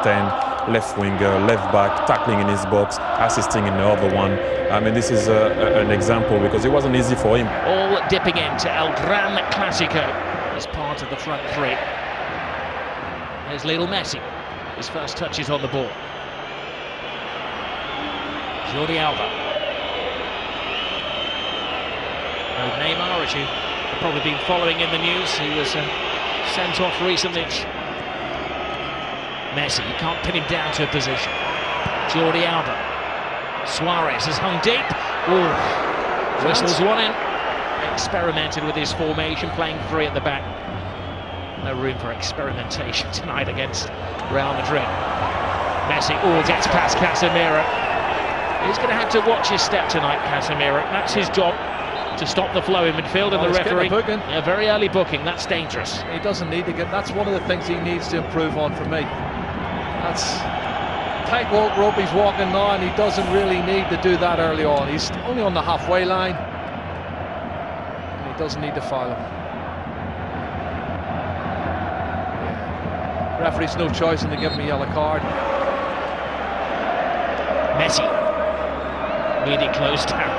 end, left winger, left back, tackling in his box, assisting in the other one. I mean, this is an example because it wasn't easy for him. All dipping into El Gran Clasico as part of the front three. There's Lionel Messie. His first touches on the ball. Jordi Alba. Neymar, as you have probably been following in the news, he was sent off recently. Messi, you can't pin him down to a position. Jordi Alba. Suarez has hung deep. Ooh, whistles one in. Experimented with his formation, playing three at the back. No room for experimentation tonight against Real Madrid. Messi, gets past Casemiro. He's going to have to watch his step tonight, Casemiro. That's his job, to stop the flow in midfield, and the referee. A very early booking, that's dangerous. He doesn't need to get. That's one of the things he needs to improve on for me. That's tightrope rope he's walking now, and he doesn't really need to do that early on. He's only on the halfway line, and he doesn't need to foul him. Referee's no choice in to give him a yellow card. Messi, really close down.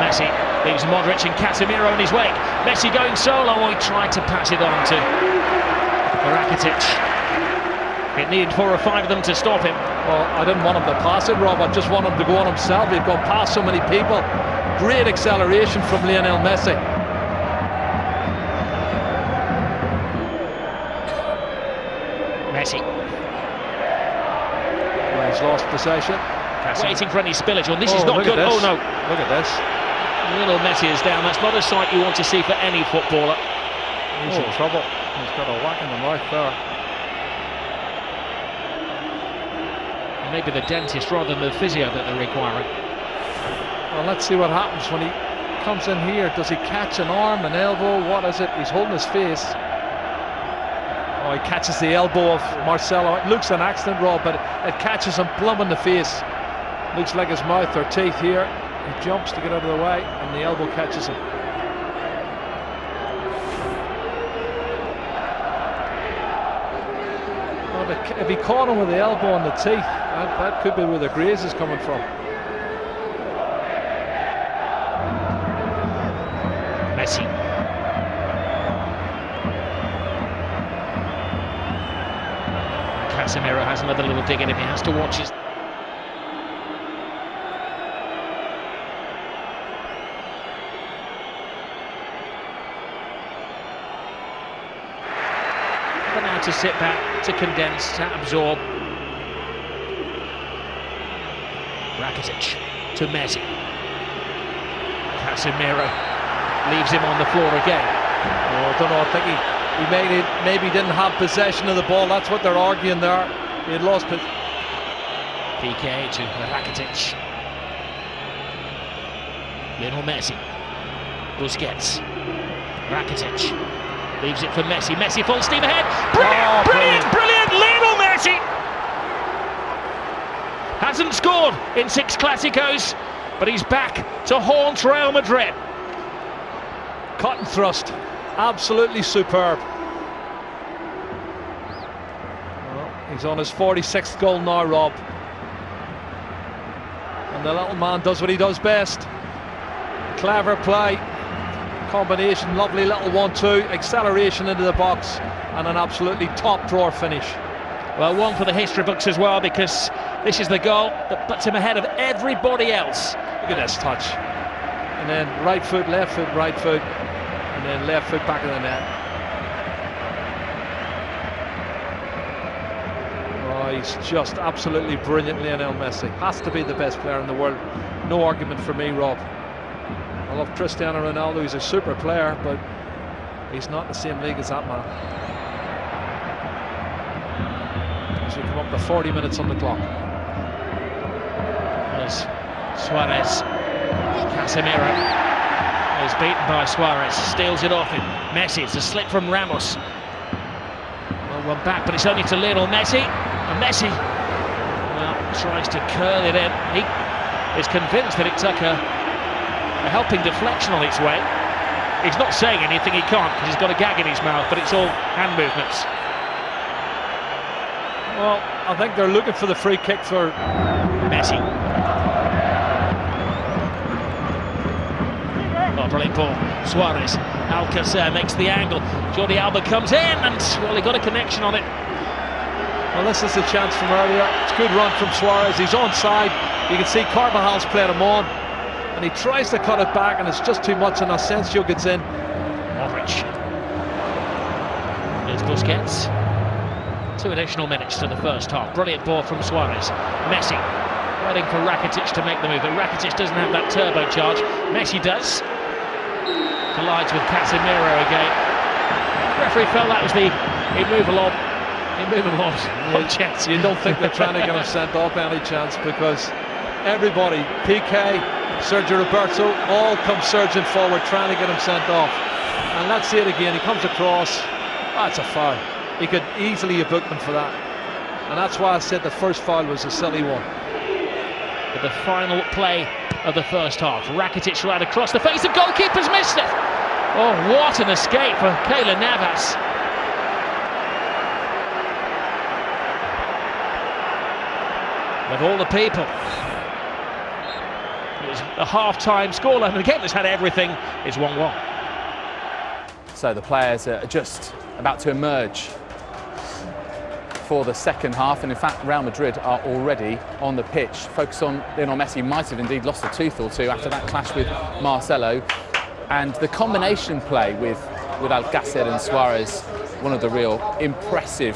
Messi leaves Modric and Casemiro in his wake. Messi going solo. He tried to pass it on to Rakitic. It needed 4 or 5 of them to stop him. Well, I didn't want him to pass it, Rob. I just want him to go on himself. He'd gone past so many people. Great acceleration from Lionel Messi. Messi. Well, he's lost possession. Waiting for any spillage. Well, this is not good. Oh no! Look at this. Lionel Messi is down. That's not a sight you want to see for any footballer. He's in trouble. He's got a whack in the mouth there. Maybe the dentist rather than the physio that they're requiring. Well, let's see what happens when he comes in here. Does he catch an arm, an elbow? What is it? He's holding his face. Oh, he catches the elbow of Marcelo. It looks an accident, Rob, but it catches him plumb in the face. Looks like his mouth or teeth here. He jumps to get out of the way, and the elbow catches him. Well, if he caught him with the elbow on the teeth, that could be where the graze is coming from. Messi. Casemiro has another little dig in him. He has to watch his. But now to sit back, to condense, to absorb. Rakitic to Messi. Casemiro leaves him on the floor again. Oh, I don't know. I think he maybe didn't have possession of the ball. That's what they're arguing there. He had lost it. PK to Rakitic. Lionel Messi. Busquets. Rakitic leaves it for Messi. Messi full steam ahead. Brilliant! Lionel Messi hasn't scored in 6 Clásicos, but he's back to haunt Real Madrid. Cut and thrust. Absolutely superb. Well, he's on his 46th goal now, Rob. And the little man does what he does best. Clever play, combination, lovely little 1-2, acceleration into the box, and an absolutely top drawer finish. Well, one for the history books as well, because this is the goal that puts him ahead of everybody else. Look at this touch. And then right foot, left foot, right foot, and then left foot back of the net. Oh, he's just absolutely brilliant, Lionel Messi. Has to be the best player in the world. No argument for me, Rob. I love Cristiano Ronaldo. He's a super player, but he's not in the same league as that man. As we come up to 40 minutes on the clock. There's Suarez. Casemiro is beaten by Suarez, steals it off him. Messi, it's a slip from Ramos. Well, one back, but it's only to Lionel Messi. And Messi, well, tries to curl it in. He is convinced that it took a helping deflection on its way. He's not saying anything, he can't, because he's got a gag in his mouth, but it's all hand movements. Well, I think they're looking for the free kick for Messi. Oh, brilliant ball. Suarez. Alcacer makes the angle. Jordi Alba comes in and, well, he got a connection on it. Well, this is the chance from earlier. It's a good run from Suarez. He's onside. You can see Carvajal's played him on. And he tries to cut it back and it's just too much, and Asensio gets in. Modric. Here's Busquets. 2 additional minutes to the first half. Brilliant ball from Suarez. Messi waiting for Rakitic to make the move, but Rakitic doesn't have that turbocharge. Messi does. Collides with Casemiro again. The referee felt that was the immovable chance. You don't think they're trying to get him sent off any chance, because everybody, PK, Sergio Roberto, all come surging forward trying to get him sent off. And let's see it again. He comes across. That's a foul. He could easily have booked him for that. And that's why I said the first foul was a silly one. But the final play of the first half. Rakitic right across the face. The goalkeeper's missed it. Oh, what an escape for Keylor Navas. With all the people. It was a half-time scoreline, and a game that's had everything is 1-1. So the players are just about to emerge for the second half, and in fact Real Madrid are already on the pitch. Focus on Lionel Messi, might have indeed lost a tooth or two after that clash with Marcelo, and the combination play with Alcacer and Suarez, one of the real impressive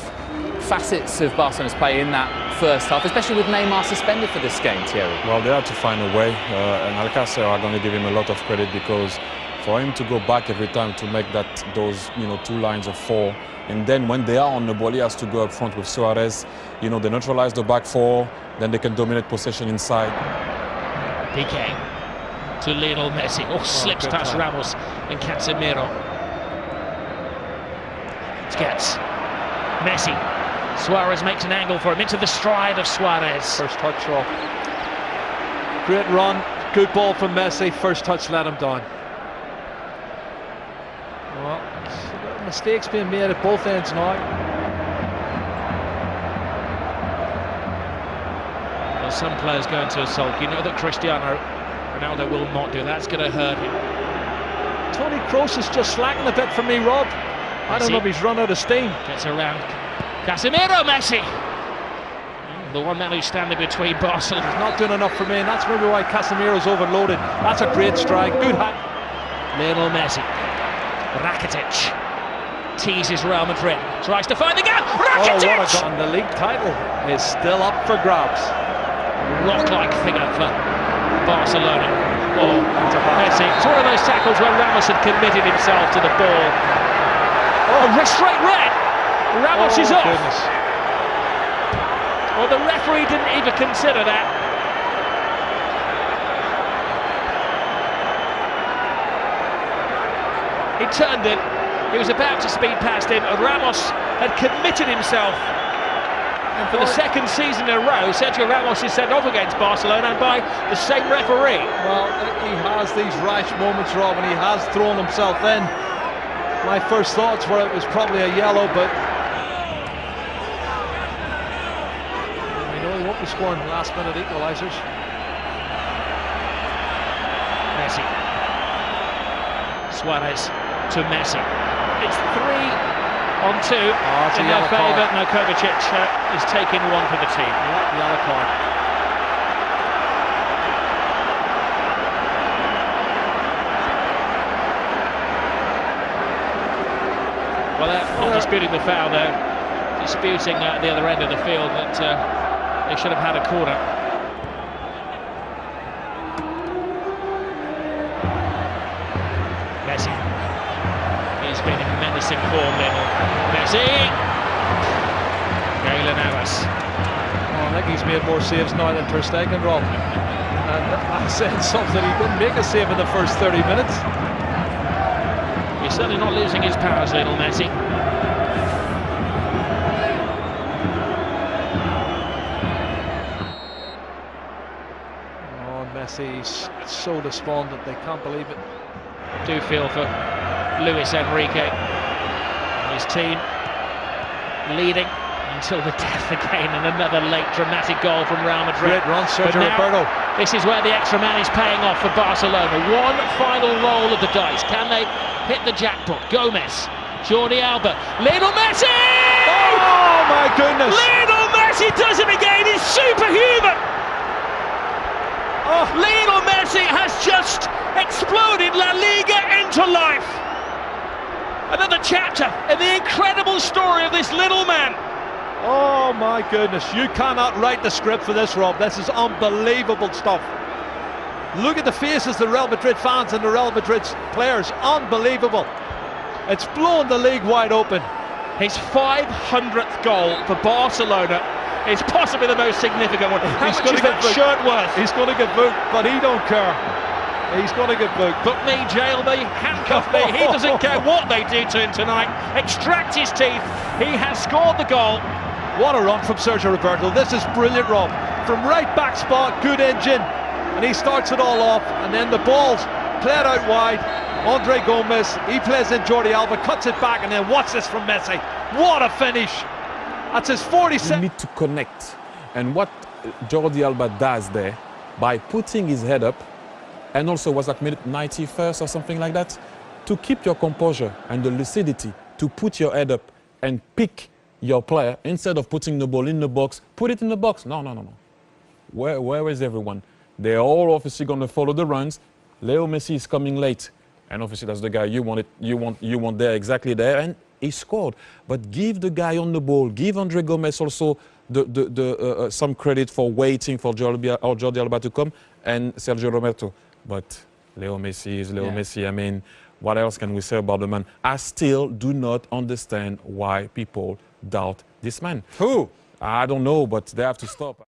facets of Barcelona's play in that first half, especially with Neymar suspended for this game, Thierry. Well, they had to find a way, and Alcacer are going to give him a lot of credit, because for him to go back every time to make those 2 lines of 4, and then when they are on the ball, he has to go up front with Suarez. They neutralize the back 4, then they can dominate possession inside. PK to Lionel Messi. Oh, slips past Ramos and Casemiro. Busquets. Messi. Suarez makes an angle for him into the stride of Suarez. First touch off. Great run. Good ball from Messi. First touch let him down. Well, mistakes being made at both ends now. Well, some players go into a sulk. You know that Cristiano Ronaldo will not do that. That's going to hurt him. Toni Kroos is just slacking a bit for me, Rob. I don't know if he's run out of steam. Gets around Casemiro. Messi, the one man who's standing between Barcelona. He's not doing enough for me, and that's maybe why Casemiro's overloaded. That's a great strike. Good hat. Lionel Messi. Rakitic teases Real Madrid, tries to find the gap. Rakitic! Oh, what a goal. The league title is still up for grabs. Rock-like figure for Barcelona. Oh, Messi. It's one of those tackles where Ramos had committed himself to the ball. Oh, straight red. Ramos is off. Goodness. Well, the referee didn't even consider that. He turned it. He was about to speed past him, and Ramos had committed himself. And for the second season in a row, Sergio Ramos is sent off against Barcelona, and by the same referee. Well, he has these rash moments, Rob, and he has thrown himself in. My first thoughts were it was probably a yellow, but we know he won't be scoring last-minute equalisers. Messi. Suarez to Messi. It's 3-on-2 in their favour. No, Kovacic is taking one for the team. Yeah, yellow card. Well, they're not disputing the foul, they're disputing at the other end of the field that they should have had a corner. Messi. He's been in menacing form, Lionel Messi. Keylor Navas. Oh, I think he's made more saves now than Ter Stegen, Rob. And I said something, he didn't make a save in the first 30 minutes. He's certainly not losing his powers, Lionel Messi. Oh, Messi's so despondent, they can't believe it. I do feel for Luis Enrique and his team leading until the death again, and another late dramatic goal from Real Madrid. Great run, Sergio Roberto. This is where the extra man is paying off for Barcelona. One final roll of the dice. Can they hit the jackpot? Gomez, Jordi Alba, Lionel Messi! Oh my goodness! Lionel Messi does it again. He's superhuman. Oh, Lionel Messi has just exploded La Liga into life. Another chapter in the incredible story of this little man. Oh my goodness, you cannot write the script for this, Rob. This is unbelievable stuff. Look at the faces of the Real Madrid fans and the Real Madrid players. Unbelievable. It's blown the league wide open. His 500th goal for Barcelona is possibly the most significant one. How much is that shirt worth? He's going to get booked, but he don't care. He's going to get booked. Book me, jail me, handcuff me. He doesn't care what they do to him tonight. Extract his teeth. He has scored the goal. What a run from Sergio Roberto. This is brilliant, Rob. From right back spot, good engine. And he starts it all off. And then the ball's played out wide. Andre Gomez, he plays in Jordi Alba, cuts it back, and then watch this from Messi. What a finish. That's his 47th. You need to connect. And what Jordi Alba does there, by putting his head up, and also was at minute 91st or something like that, to keep your composure and the lucidity, to put your head up and pick your player, instead of putting the ball in the box, put it in the box. No. Where is everyone? They're all obviously going to follow the runs. Leo Messi is coming late, and obviously that's the guy you want there, exactly there, and he scored. But give the guy on the ball, give Andre Gomez also some credit for waiting for Jordi Alba to come, and Sergio Roberto. But Leo Messi is Leo Messi. I mean, what else can we say about the man? I still do not understand why people doubt this man. Who? I don't know, but they have to stop.